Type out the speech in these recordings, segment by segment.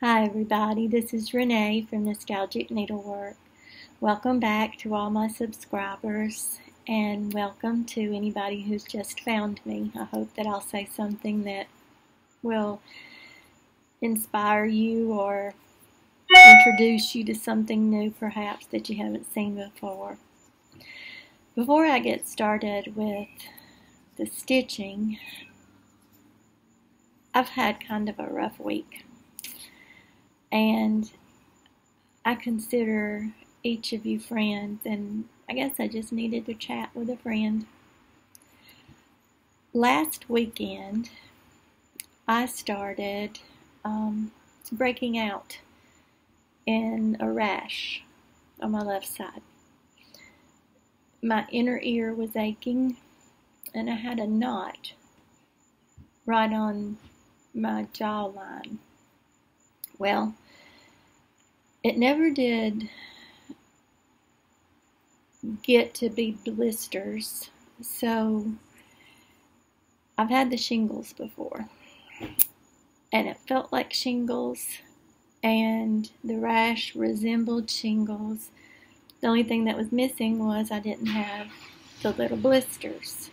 Hi everybody, this is Renee from Nostalgic Needlework. Welcome back to all my subscribers and welcome to anybody who's just found me. I hope that I'll say something that will inspire you or introduce you to something new perhaps that you haven't seen before. Before I get started with the stitching, I've had kind of a rough week. And I consider each of you friends, and I guess I just needed to chat with a friend. Last weekend, I started breaking out in a rash on my left side. My inner ear was aching, and I had a knot right on my jawline. Well, it never did get to be blisters, so I've had the shingles before, and it felt like shingles, and the rash resembled shingles. The only thing that was missing was I didn't have the little blisters.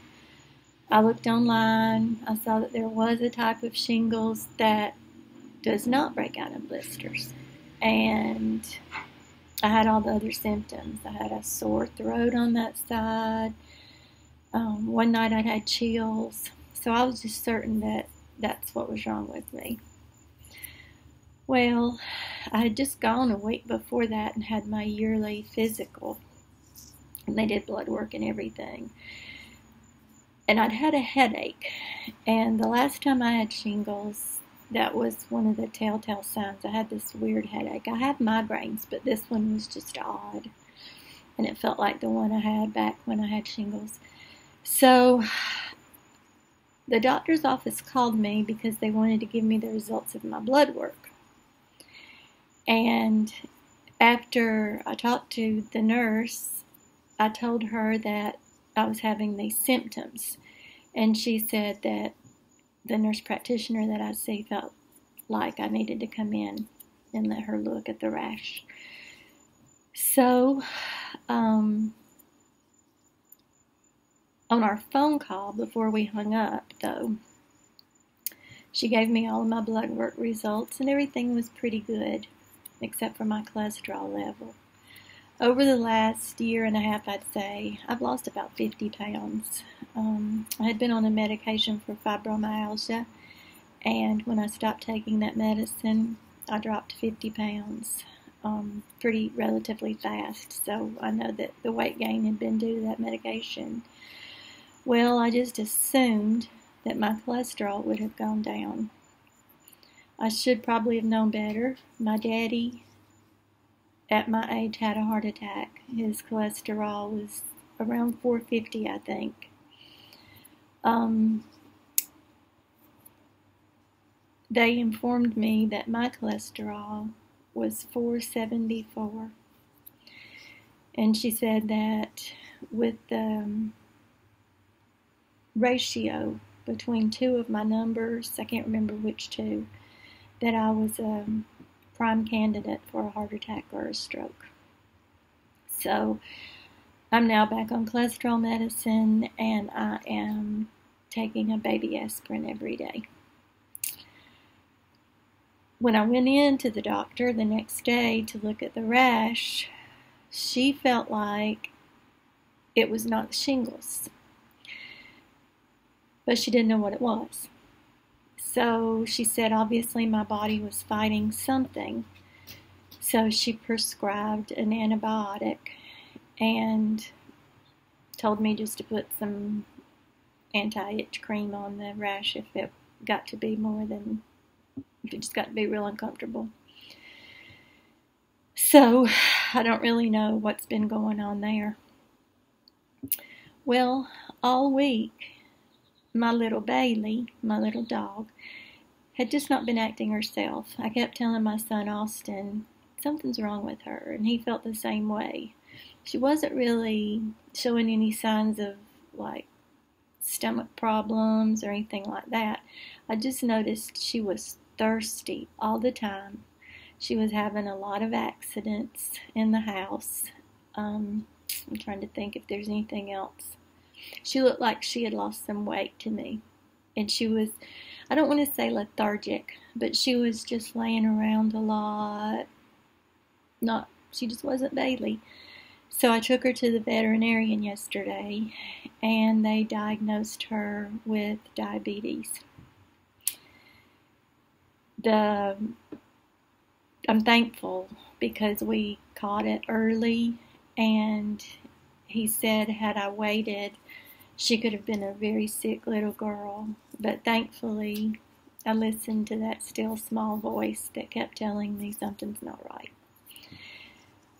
I looked online, I saw that there was a type of shingles that does not break out in blisters. And I had all the other symptoms. I had a sore throat on that side. One night I had chills. So I was just certain that that's what was wrong with me. Well, I had just gone a week before that and had my yearly physical. And they did blood work and everything. And I'd had a headache. And the last time I had shingles, that was one of the telltale signs. I had this weird headache. I have migraines, but this one was just odd. And it felt like the one I had back when I had shingles. So the doctor's office called me because they wanted to give me the results of my blood work. And after I talked to the nurse, I told her that I was having these symptoms. And she said that the nurse practitioner that I see felt like I needed to come in and let her look at the rash. So, on our phone call before we hung up, though, she gave me all of my blood work results and everything was pretty good, except for my cholesterol level. Over the last year and a half, I'd say, I've lost about 50 pounds. I had been on a medication for fibromyalgia, and when I stopped taking that medicine, I dropped 50 pounds pretty relatively fast. So I know that the weight gain had been due to that medication. Well, I just assumed that my cholesterol would have gone down. I should probably have known better. My daddy, at my age, had a heart attack. His cholesterol was around 450, I think. They informed me that my cholesterol was 474. And she said that with the ratio between two of my numbers, I can't remember which two, that I was a prime candidate for a heart attack or a stroke. So I'm now back on cholesterol medicine, and I am taking a baby aspirin every day. When I went in to the doctor the next day to look at the rash, she felt like it was not shingles, but she didn't know what it was. So she said obviously my body was fighting something. So she prescribed an antibiotic and told me just to put some anti-itch cream on the rash if it got to be if it just got to be real uncomfortable. So I don't really know what's been going on there. Well, all week, my little Bailey, my little dog, had just not been acting herself. I kept telling my son Austin, something's wrong with her, and he felt the same way. She wasn't really showing any signs of like stomach problems or anything like that. I just noticed she was thirsty all the time. She was having a lot of accidents in the house. I'm trying to think if there's anything else. She looked like she had lost some weight to me. And she was, I don't want to say lethargic, but she was just laying around a lot. She just wasn't Bailey. So I took her to the veterinarian yesterday, and they diagnosed her with diabetes. I'm thankful because we caught it early, and he said had I waited, she could have been a very sick little girl. But thankfully, I listened to that still small voice that kept telling me something's not right.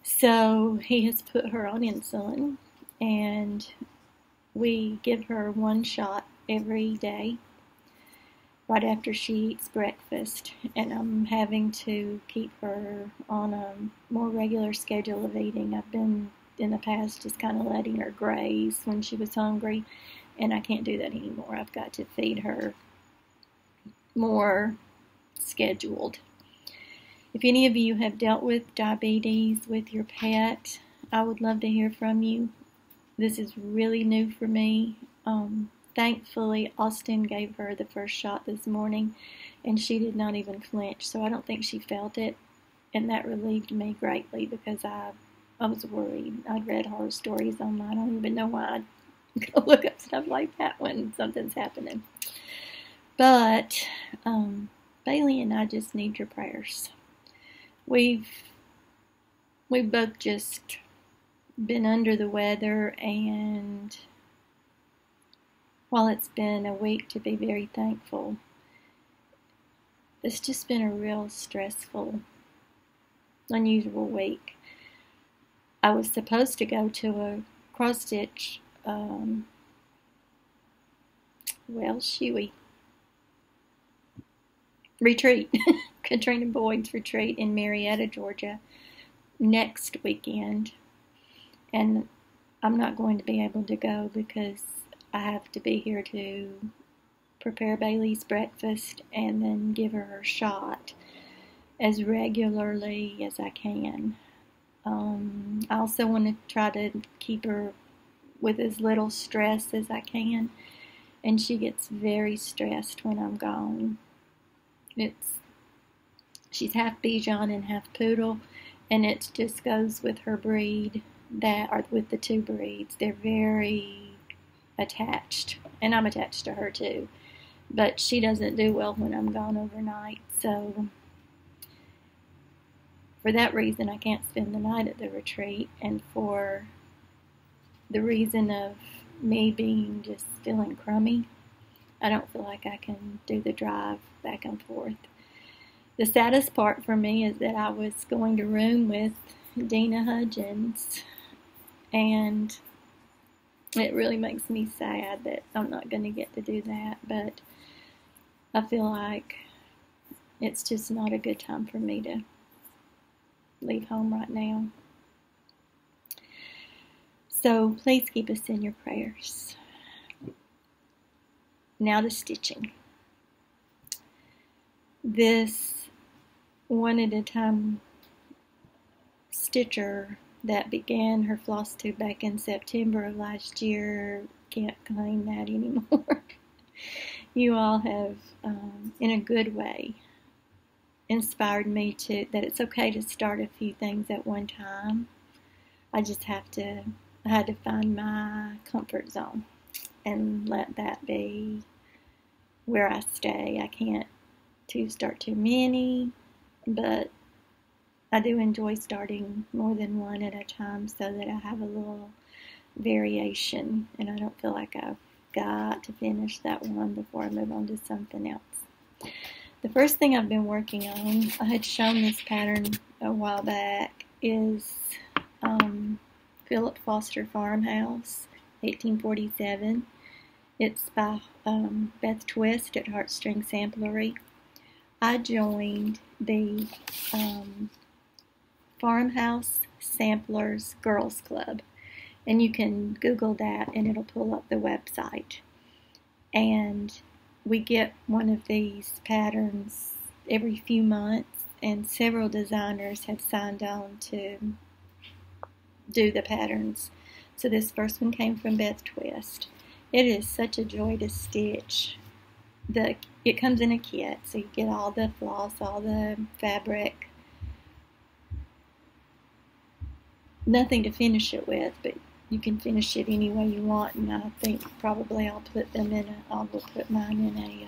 So he has put her on insulin, and we give her one shot every day right after she eats breakfast, and I'm having to keep her on a more regular schedule of eating. I've been in the past just kind of letting her graze when she was hungry, and I can't do that anymore. I've got to feed her more scheduled. If any of you have dealt with diabetes with your pet, I would love to hear from you. This is really new for me. Thankfully, Austin gave her the first shot this morning, and she did not even flinch, so I don't think she felt it, and that relieved me greatly because I was worried. I'd read horror stories online. I don't even know why I'd go look up stuff like that when something's happening. But Bailey and I just need your prayers. We've both just been under the weather, and while it's been a week to be very thankful, it's just been a real stressful, unusual week. I was supposed to go to a cross-stitch, retreat, Katrina Boyd's retreat in Marietta, Georgia, next weekend. And I'm not going to be able to go because I have to be here to prepare Bailey's breakfast and then give her her shot as regularly as I can. I also want to try to keep her with as little stress as I can, and she gets very stressed when I'm gone. She's half Bichon and half Poodle, and it just goes with her breed, or with the two breeds. They're very attached, and I'm attached to her too, but she doesn't do well when I'm gone overnight, so for that reason I can't spend the night at the retreat, and for the reason of me being just feeling crummy, I don't feel like I can do the drive back and forth. The saddest part for me is that I was going to room with Dena Hudgens, and it really makes me sad that I'm not going to get to do that, but I feel like it's just not a good time for me to leave home right now. So please keep us in your prayers. Now to stitching. This one at a time stitcher that began her Flosstube back in September of last year can't claim that anymore. You all have, in a good way, inspired me that it's okay to start a few things at one time. I had to find my comfort zone and let that be where I stay. I can't start too many, but I do enjoy starting more than one at a time so that I have a little variation and I don't feel like I've got to finish that one before I move on to something else. The first thing I've been working on, I had shown this pattern a while back, is Philip Foster Farmhouse, 1847. It's by Beth Twist at Heartstring Samplery. I joined the Farmhouse Samplers Girls Club, and you can Google that and it'll pull up the website. And we get one of these patterns every few months, and several designers have signed on to do the patterns. So this first one came from Beth Twist. It is such a joy to stitch. It comes in a kit, so you get all the floss, all the fabric. Nothing to finish it with, but you can finish it any way you want, and I think probably I'll put mine in a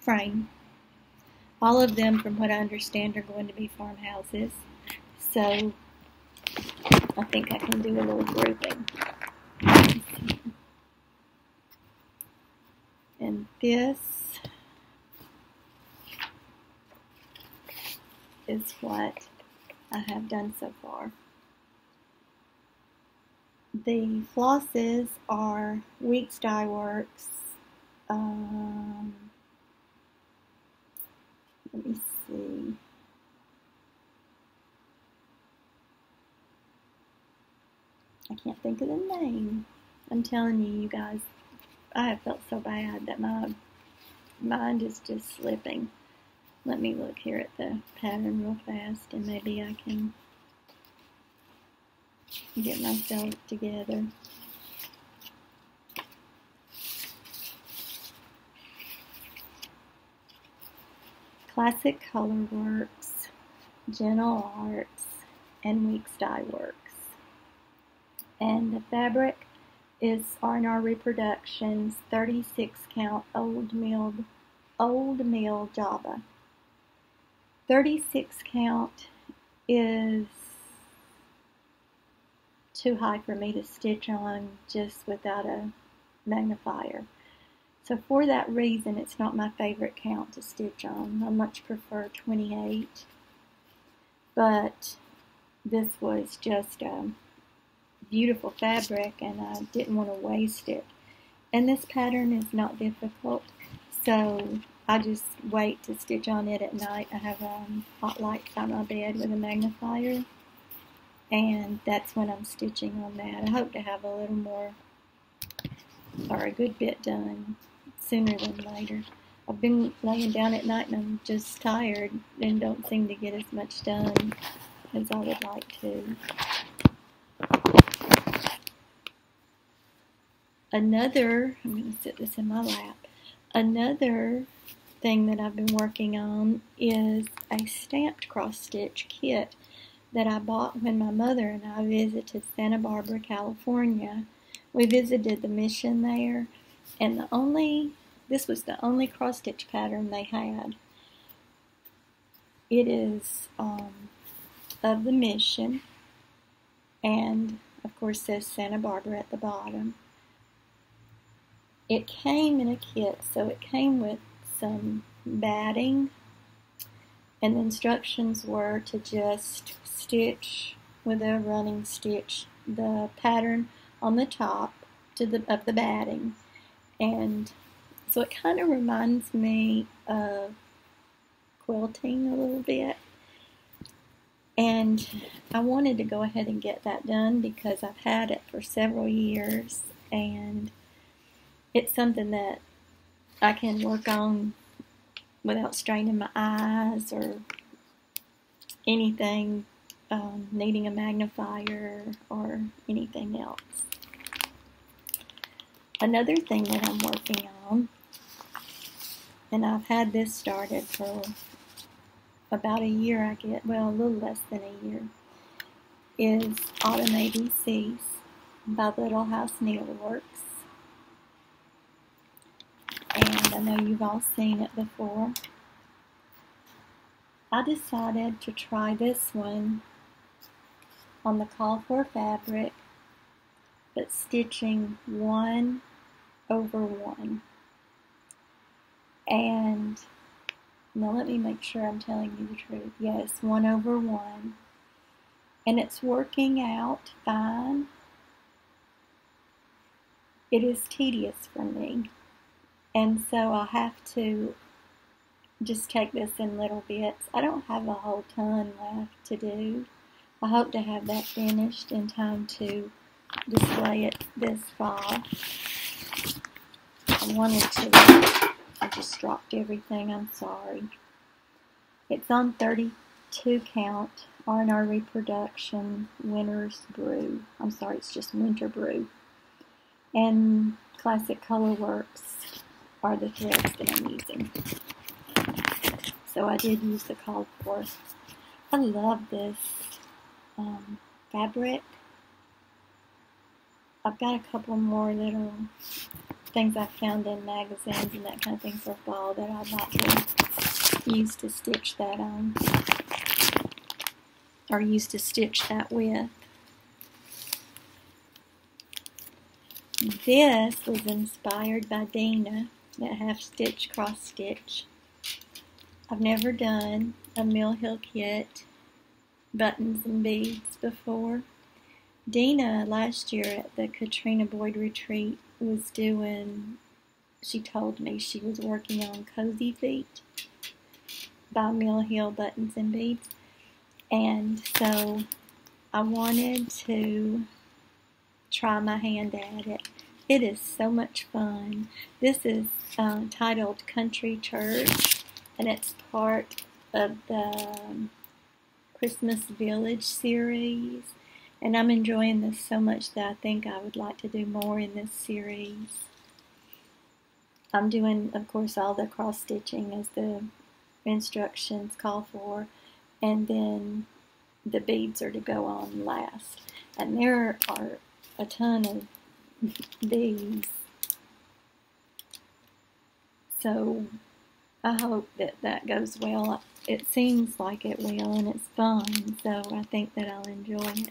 frame. All of them, from what I understand, are going to be farmhouses, so I think I can do a little grouping. And this is what I have done so far. The flosses are WIPS Dye Works. Let me see. I can't think of the name. I'm telling you, you guys, I have felt so bad that my mind is just slipping. Let me look here at the pattern real fast, and maybe I can get myself together. Classic Color Works, Gentle Arts, and WIPS Dye Works. And the fabric is R&R Reproductions 36 count old mill Java. 36 count is too high for me to stitch on just without a magnifier. So for that reason, it's not my favorite count to stitch on. I much prefer 28. But this was just a beautiful fabric, and I didn't want to waste it. And this pattern is not difficult, so I just wait to stitch on it at night. I have hot lights on my bed with a magnifier, and that's when I'm stitching on that. I hope to have a little more, or a good bit done sooner than later. I've been laying down at night and I'm just tired and don't seem to get as much done as I would like to. I'm going to sit this in my lap. Another thing that I've been working on is a stamped cross stitch kit that I bought when my mother and I visited Santa Barbara, California. We visited the mission there, and this was the only cross stitch pattern they had. It is of the mission, and of course says Santa Barbara at the bottom. It came in a kit, so it came with some batting, and the instructions were to just stitch with a running stitch the pattern on the top of the batting. And so it kind of reminds me of quilting a little bit. And I wanted to go ahead and get that done because I've had it for several years, and it's something that I can work on without straining my eyes or anything, needing a magnifier or anything else. Another thing that I'm working on, and I've had this started for about a year, a little less than a year, is Autumn ABCs by Little House Needleworks. And I know you've all seen it before. I decided to try this one on the call for fabric, but stitching 1 over 1. And now let me make sure I'm telling you the truth. Yes, 1 over 1. And it's working out fine. It is tedious for me, and so I have to just take this in little bits. I don't have a whole ton left to do. I hope to have that finished in time to display it this fall. I just dropped everything, I'm sorry. It's on 32 count R&R Reproduction Winter's Brew. I'm sorry, it's just Winter Brew. And Classic Colorworks are the threads that I'm using. So I did use the called for. I love this fabric. I've got a couple more little things I found in magazines and that kind of thing for fall that I'd like to use to stitch that on, or use to stitch that with. This was inspired by Dena, that half stitch cross stitch. I've never done a Mill Hill kit buttons and beads before. Dena last year at the Katrina Boyd retreat was doing, she told me she was working on Cozy Feet by Mill Hill buttons and beads, and so I wanted to try my hand at it. It is so much fun. This is titled Country Church, and it's part of the Christmas Village series, and I'm enjoying this so much that I think I would like to do more in this series. I'm doing, of course, all the cross stitching as the instructions call for, and then the beads are to go on last. And there are a ton of these, so I hope that that goes well. It seems like it will, and it's fun, so I think that I'll enjoy it.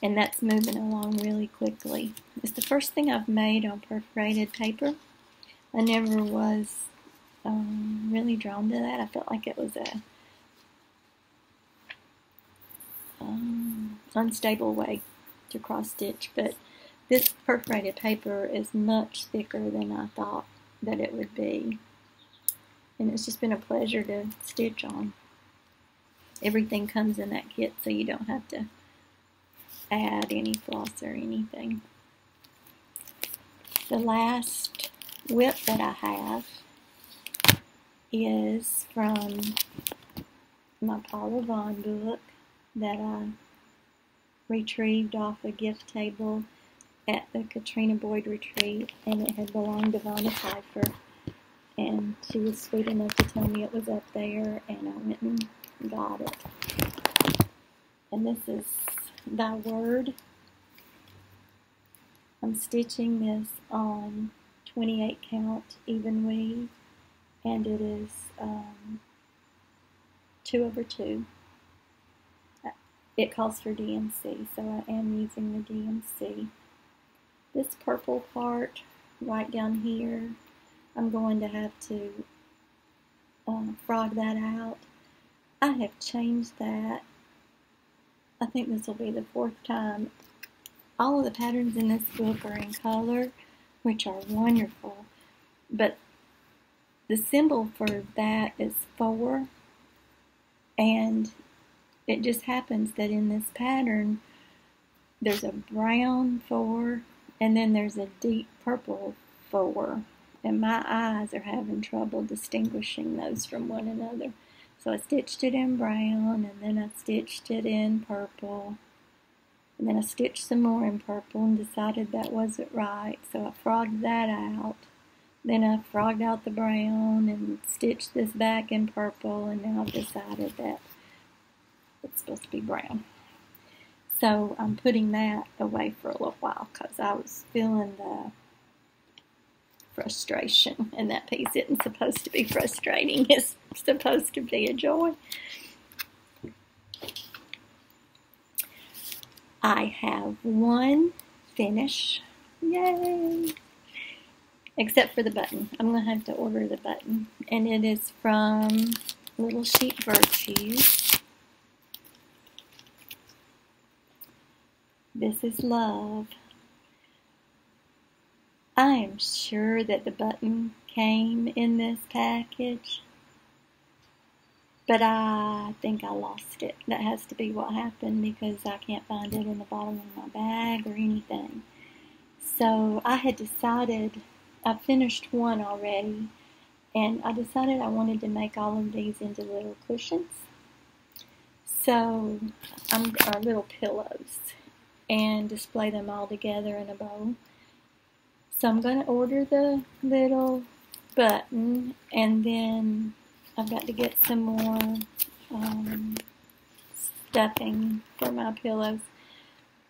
And that's moving along really quickly. It's the first thing I've made on perforated paper. I never was really drawn to that. I felt like it was a unstable way to cross stitch, but this perforated paper is much thicker than I thought that it would be, and it's just been a pleasure to stitch on. Everything comes in that kit, so you don't have to add any floss or anything. The last WIP that I have is from my Paula Vaughn book that I retrieved off a gift table at the Katrina Boyd retreat, and it had belonged to Vonna Pfeiffer, and she was sweet enough to tell me it was up there, and I went and got it. And this is Thy Word. I'm stitching this on 28 count even weave, and it is 2/2. It calls for DMC, so I am using the DMC. This purple part right down here, I'm going to have to frog that out. I have changed that. I think this will be the 4th time. All of the patterns in this book are in color, which are wonderful, but the symbol for that is 4, and it just happens that in this pattern there's a brown 4 and then there's a deep purple 4, and my eyes are having trouble distinguishing those from one another. So I stitched it in brown, and then I stitched it in purple, and then I stitched some more in purple and decided that wasn't right, so I frogged that out. Then I frogged out the brown and stitched this back in purple, and now I've decided that it's supposed to be brown. So I'm putting that away for a little while because I was feeling the frustration, and that piece isn't supposed to be frustrating. It's supposed to be a joy. I have one finish. Yay! Except for the button. I'm going to have to order the button. And it is from Little Sheep Virtues. This is Love. I am sure that the button came in this package, but I think I lost it. That has to be what happened because I can't find it in the bottom of my bag or anything. So I had decided, I finished one already, And I decided I wanted to make all of these into little cushions. So, or little pillows, and display them all together in a bowl. So I'm going to order the little button, and then I've got to get some more stuffing for my pillows,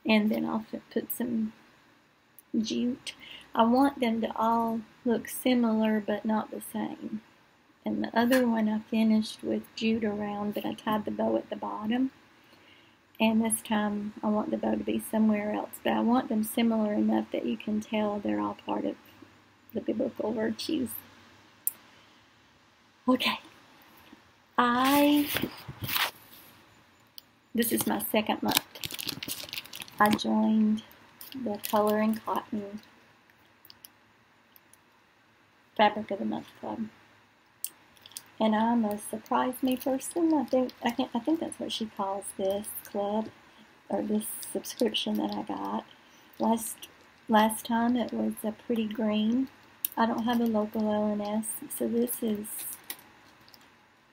and then I'll put some jute. I want them to all look similar but not the same. And the other one I finished with jute around, but I tied the bow at the bottom. And this time I want the bow to be somewhere else, but I want them similar enough that you can tell they're all part of the biblical virtues. Okay, this is my second month. I joined the Color and Cotton Fabric of the Month Club. And I'm a surprise me person. I think that's what she calls this club, or this subscription that I got. Last time it was a pretty green. I don't have a local LNS, so this is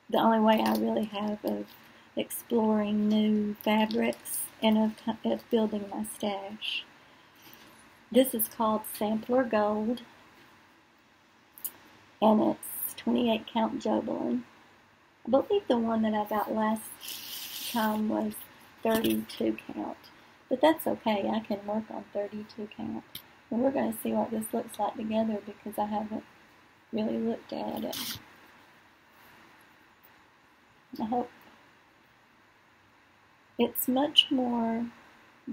the only way I really have of exploring new fabrics and of building my stash. This is called Sampler Gold, and it's 28 count Jobelin. I believe the one that I got last time was 32 count, but that's okay. I can work on 32 count. And we're going to see what this looks like together because I haven't really looked at it. I hope it's much more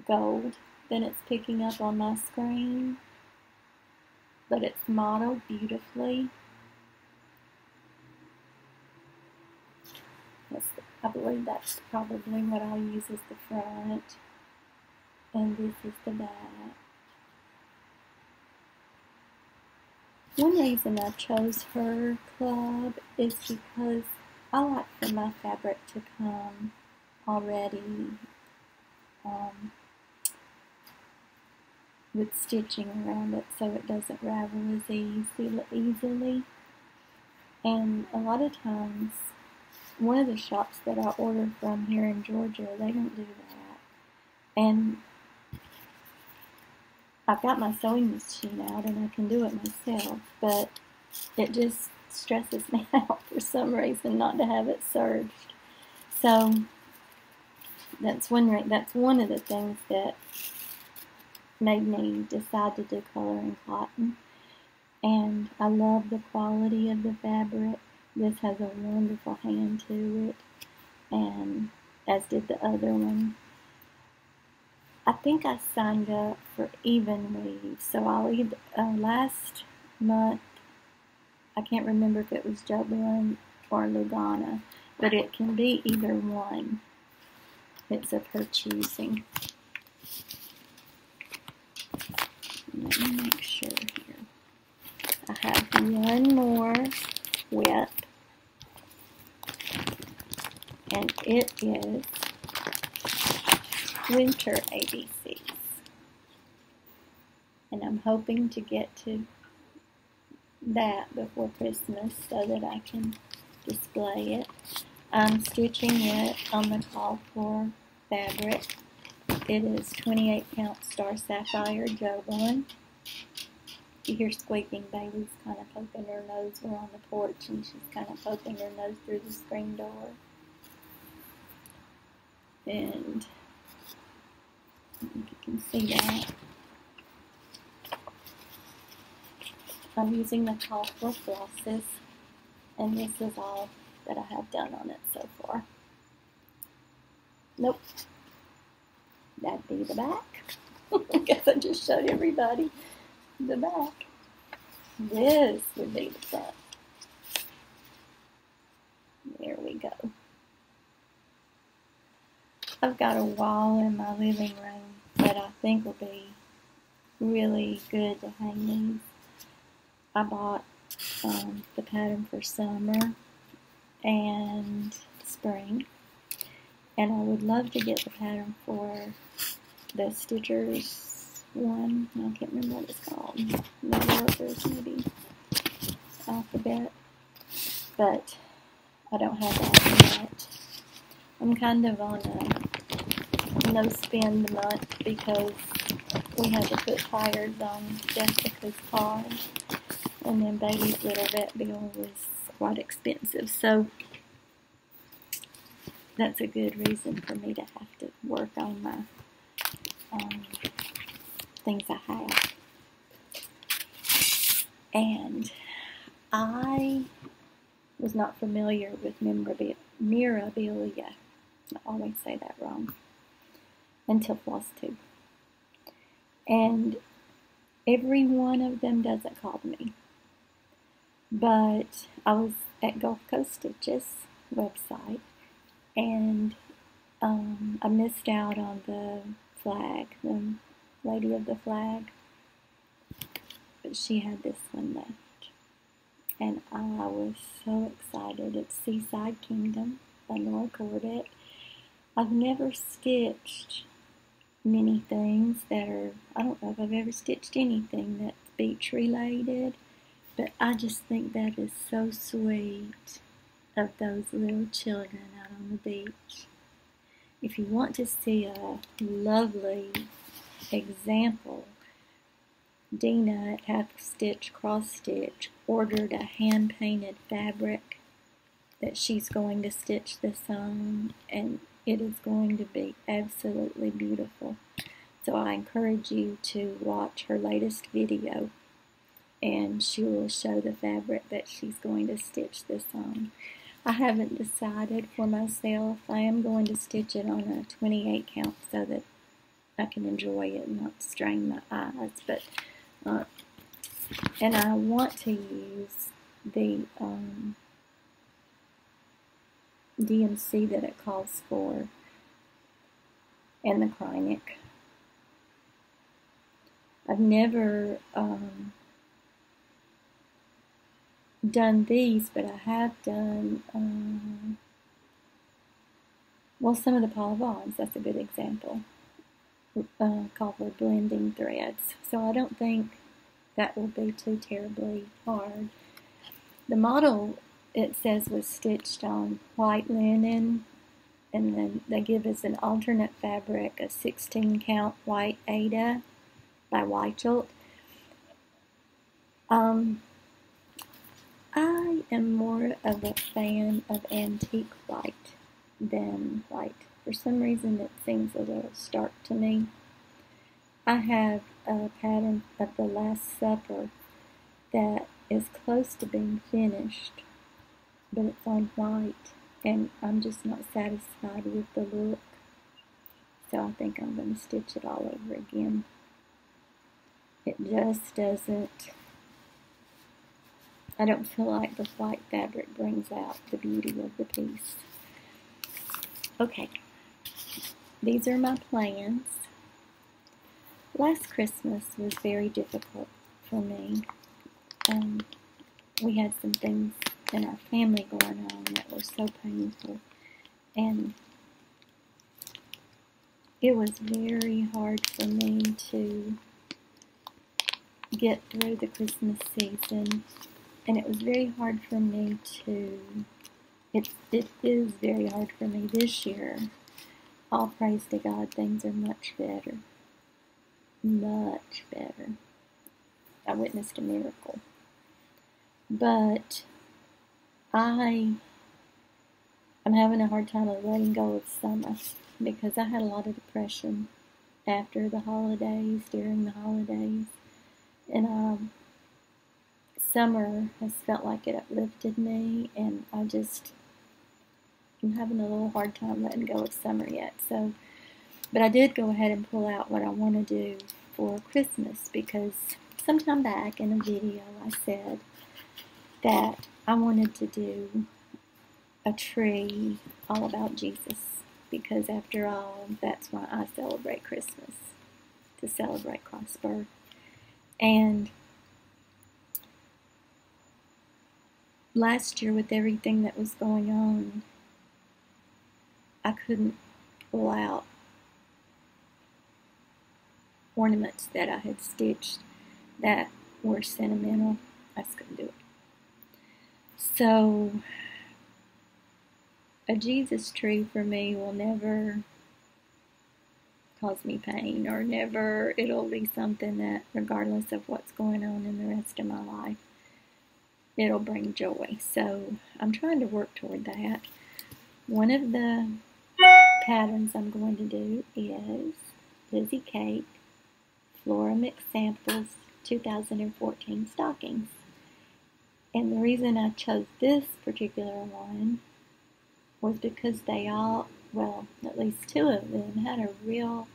gold than it's picking up on my screen, but it's modeled beautifully. I believe that's probably what I'll use as the front, and this is the back. One reason I chose her club is because I like for my fabric to come already with stitching around it so it doesn't ravel as easily. And a lot of times, one of the shops that I order from here in Georgia, they don't do that. And I've got my sewing machine out and I can do it myself, but it just stresses me out for some reason not to have it serged. So that's one of the things that made me decide to do Color and Cotton. And I love the quality of the fabric. This has a wonderful hand to it, and as did the other one. I think I signed up for even weave, so I'll either, last month, I can't remember if it was Jobelin or Lugana, but it can be either one. It's of her choosing. Let me make sure here. I have one more WIP, and it is Winter ABCs. And I'm hoping to get to that before Christmas so that I can display it. I'm stitching it on the call for fabric. It is 28 count Star Sapphire Jobelin. You hear squeaking. Bailey's kind of poking her nose. We're on the porch and she's kind of poking her nose through the screen door. And I think you can see that. I'm using the call for flosses, and this is all that I have done on it so far. Nope. That'd be the back. I guess I just showed everybody the back. This would be the front. There we go. I've got a wall in my living room that I think will be really good to hang these. I bought the pattern for summer and spring, and I would love to get the pattern for the Stitchers one. I can't remember what it's called. Maybe Workers, maybe Alphabet. but I don't have that yet. I'm kind of on a no-spend month because we had to put tires on Jessica's car, and then baby's little vet bill was quite expensive, so that's a good reason for me to have to work on my things I have. And I was not familiar with mirabilia. I always say that wrong. Until Flosstube. And every one of them doesn't call me. But I was at Gulf Coast Stitches website, and I missed out on the flag, the lady of the flag. But she had this one left. And I was so excited. It's Seaside Kingdom by Laura Corbett. I've never stitched many things that are, I don't know if I've ever stitched anything that's beach related, but I just think that is so sweet of those little children out on the beach. If you want to see a lovely example, Dena at Half Stitch Cross Stitch ordered a hand-painted fabric that she's going to stitch this on, and it is going to be absolutely beautiful. So I encourage you to watch her latest video, and she will show the fabric that she's going to stitch this on. I haven't decided for myself. I am going to stitch it on a 28 count so that I can enjoy it and not strain my eyes. But and I want to use the DMC that it calls for and the Krynic. I've never done these, but I have done well, some of the Paula Vaughn's. That's a good example. Called for blending threads. So I don't think that will be too terribly hard. The model, it says, was stitched on white linen, and then they give us an alternate fabric, a 16 count white Ada by Weichelt. I am more of a fan of antique white than white. For some reason it seems a little stark to me. I have a pattern of the Last Supper that is close to being finished, but it's on white, and I'm just not satisfied with the look. So I think I'm going to stitch it all over again. It just doesn't, I don't feel like the white fabric brings out the beauty of the piece. Okay, these are my plans. Last Christmas was very difficult for me. We had some things in our family going on that were so painful, and it was very hard for me to get through the Christmas season, and it was very hard for me to, it is very hard for me this year. All praise to God, things are much better. Much better. I witnessed a miracle. But I'm having a hard time of letting go of summer because I had a lot of depression after the holidays, during the holidays. And summer has felt like it uplifted me, and I'm having a little hard time letting go of summer yet. So, but I did go ahead and pull out what I want to do for Christmas, because sometime back in a video I said that I wanted to do a tree all about Jesus, because after all, that's why I celebrate Christmas, to celebrate Christ's birth. And last year, with everything that was going on, I couldn't pull out ornaments that I had stitched that were sentimental. I just couldn't do it. So a Jesus tree for me will never cause me pain, or never, it'll be something that regardless of what's going on in the rest of my life, it'll bring joy. So I'm trying to work toward that. One of the patterns I'm going to do is Lizzie Kate Flora Mix Samples 2014 stockings. And the reason I chose this particular one was because they all, well, at least two of them, had a real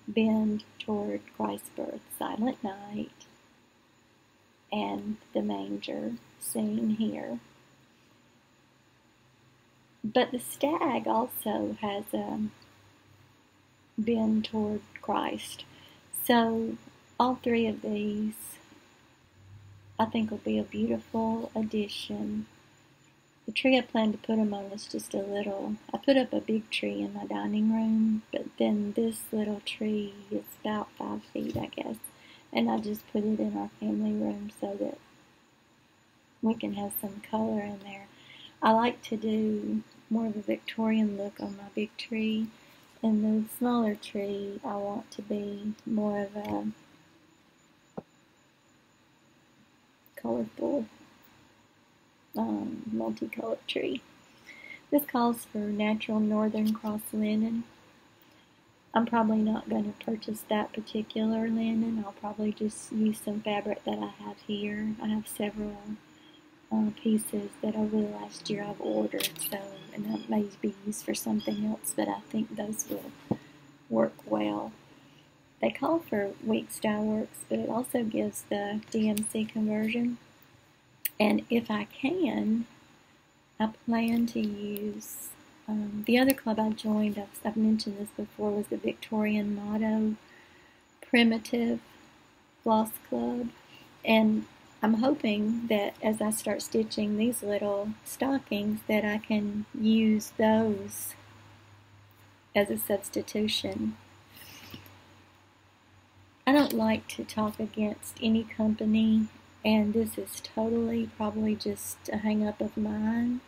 bend toward Christ's birth. Silent Night and the manger scene here. But the stag also has a bend toward Christ. So all three of these I think will be a beautiful addition. The tree I plan to put them on was just a little, I put up a big tree in my dining room, but then this little tree is about 5 feet, I guess. And I just put it in our family room so that we can have some color in there. I like to do more of a Victorian look on my big tree. And the smaller tree, I want to be more of a colorful, multicolored tree. This calls for natural Northern Cross linen. I'm probably not going to purchase that particular linen. I'll probably just use some fabric that I have here. I have several pieces that over the last year I've ordered, so, and that may be used for something else, but I think those will work well. They call for WIPS dye works, but it also gives the DMC conversion. And if I can, I plan to use, the other club I joined, I've mentioned this before, was the Victorian Motto Primitive Floss Club. And I'm hoping that as I start stitching these little stockings that I can use those as a substitution. I don't like to talk against any company, and this is totally probably just a hang-up of mine.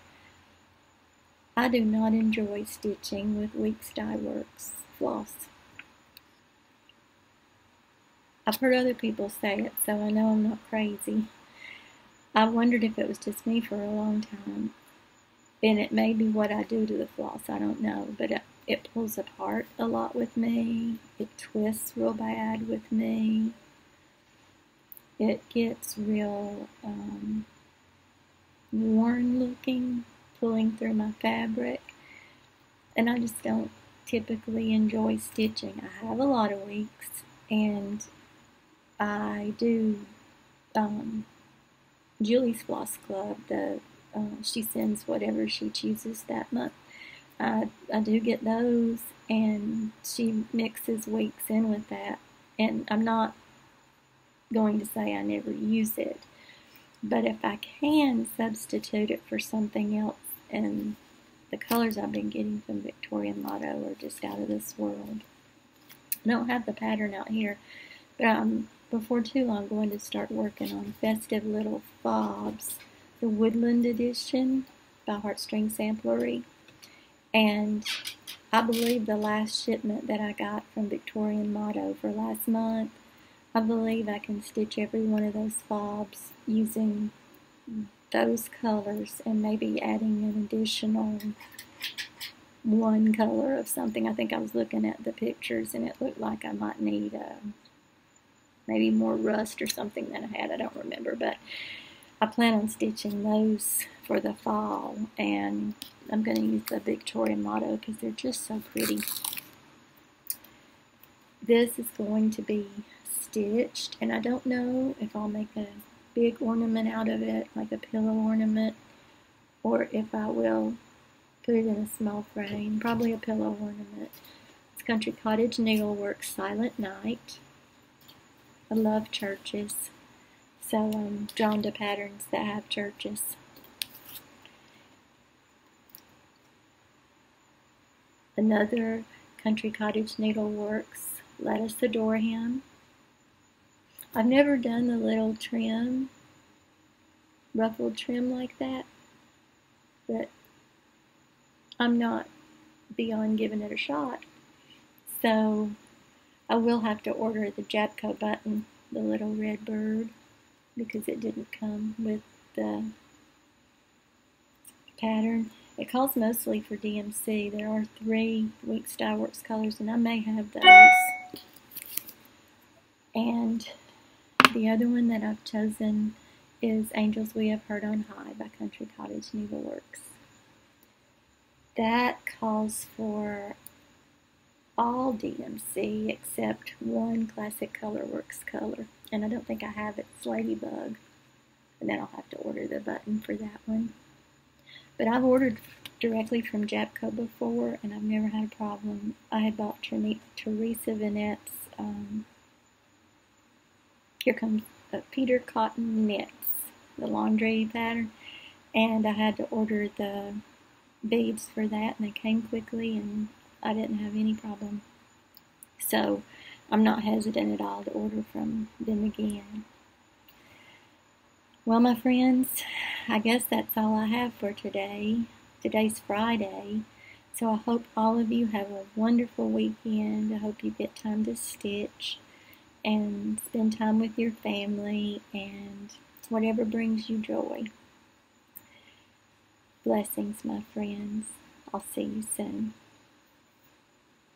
I do not enjoy stitching with WIPS dye works floss. I've heard other people say it, so I know I'm not crazy. I wondered if it was just me for a long time. And it may be what I do to the floss, I don't know. But it pulls apart a lot with me. It twists real bad with me. It gets real worn looking, pulling through my fabric. And I just don't typically enjoy stitching. I have a lot of weeks, and I do Julie's Floss Club. She sends whatever she chooses that month. I do get those, and she mixes weeks in with that. And I'm not going to say I never use it, but if I can substitute it for something else, and the colors I've been getting from Victorian Motto are just out of this world. I don't have the pattern out here, but I'm before too long going to start working on Festive Little Fobs, the Woodland edition by Heartstring Samplery. And I believe the last shipment that I got from Victorian Motto for last month, I believe I can stitch every one of those fobs using those colors and maybe adding an additional one color of something. I think I was looking at the pictures and it looked like I might need maybe more rust or something than I had. I don't remember, but I plan on stitching those for the fall, and I'm going to use the Victorian Motto because they're just so pretty. This is going to be stitched, and I don't know if I'll make a big ornament out of it, like a pillow ornament, or if I will put it in a small frame, probably a pillow ornament. It's Country Cottage Needlework Silent Night. I love churches, so I'm drawn to patterns that have churches. Another Country Cottage Needleworks, Let Us Adore Him. I've never done the little trim, ruffled trim like that, but I'm not beyond giving it a shot. So I will have to order the Jabco button, the little red bird, because it didn't come with the pattern. It calls mostly for DMC. There are 3 WIPS Dye Works colors, and I may have those. And the other one that I've chosen is Angels We Have Heard on High by Country Cottage Needleworks. That calls for all DMC except one Classic Colorworks color, and I don't think I have it. It's Ladybug, and then I'll have to order the button for that one. But I've ordered directly from Jabco before, and I've never had a problem. I had bought Teresa Vinette's Here Comes Peter Cotton Knits, the laundry pattern, and I had to order the beads for that, and they came quickly, and I didn't have any problem. So I'm not hesitant at all to order from them again. Well, my friends, I guess that's all I have for today. Today's Friday, so I hope all of you have a wonderful weekend. I hope you get time to stitch and spend time with your family and whatever brings you joy. Blessings, my friends. I'll see you soon.